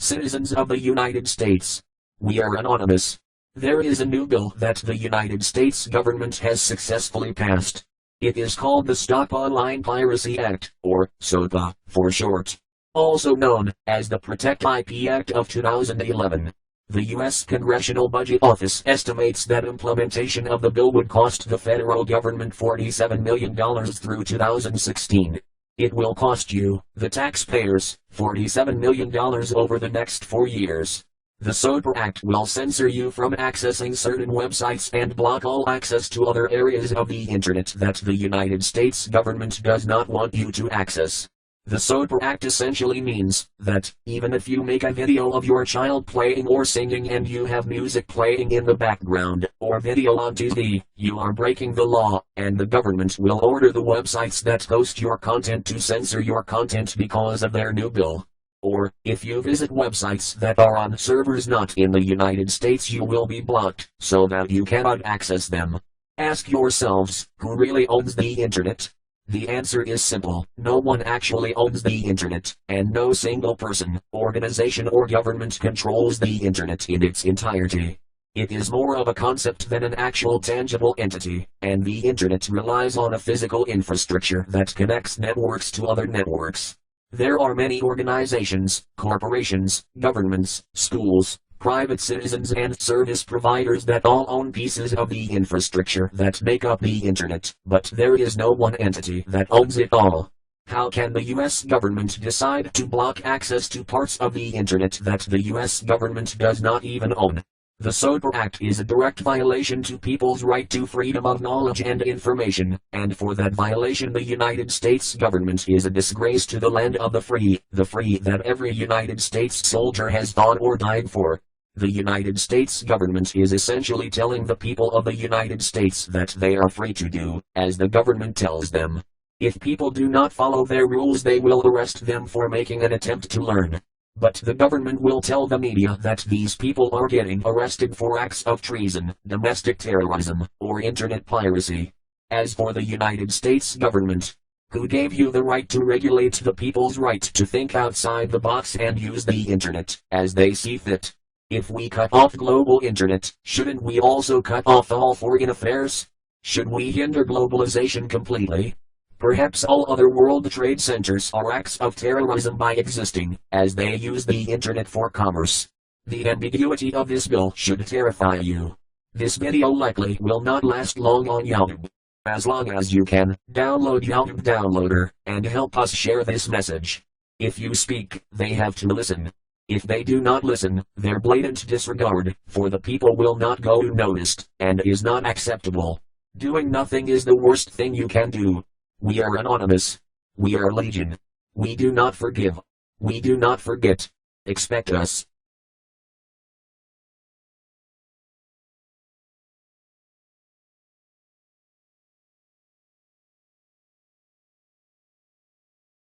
Citizens of the United States. We are anonymous. There is a new bill that the United States government has successfully passed. It is called the Stop Online Piracy Act, or SOPA, for short. Also known as the Protect IP Act of 2011. The U.S. Congressional Budget Office estimates that implementation of the bill would cost the federal government $47 million through 2016. It will cost you, the taxpayers, $47 million over the next 4 years. The SOPA Act will censor you from accessing certain websites and block all access to other areas of the Internet that the United States government does not want you to access. The SOPA Act essentially means that, even if you make a video of your child playing or singing and you have music playing in the background, or video on TV, you are breaking the law, and the government will order the websites that host your content to censor your content because of their new bill. Or, if you visit websites that are on servers not in the United States, you will be blocked, so that you cannot access them. Ask yourselves, who really owns the Internet? The answer is simple: no one actually owns the Internet, and no single person, organization or government controls the Internet in its entirety. It is more of a concept than an actual tangible entity, and the Internet relies on a physical infrastructure that connects networks to other networks. There are many organizations, corporations, governments, schools, private citizens and service providers that all own pieces of the infrastructure that make up the Internet, but there is no one entity that owns it all. How can the US government decide to block access to parts of the Internet that the US government does not even own? The SOPA Act is a direct violation to people's right to freedom of knowledge and information, and for that violation the United States government is a disgrace to the land of the free that every United States soldier has fought or died for. The United States government is essentially telling the people of the United States that they are free to do as the government tells them. If people do not follow their rules, they will arrest them for making an attempt to learn. But the government will tell the media that these people are getting arrested for acts of treason, domestic terrorism, or internet piracy. As for the United States government, who gave you the right to regulate the people's right to think outside the box and use the Internet as they see fit? If we cut off global Internet, shouldn't we also cut off all foreign affairs? Should we hinder globalization completely? Perhaps all other world trade centers are acts of terrorism by existing, as they use the Internet for commerce. The ambiguity of this bill should terrify you. This video likely will not last long on YouTube. As long as you can, download YouTube Downloader, and help us share this message. If you speak, they have to listen. If they do not listen, their blatant disregard for the people will not go unnoticed, and is not acceptable. Doing nothing is the worst thing you can do. We are anonymous. We are legion. We do not forgive. We do not forget. Expect us.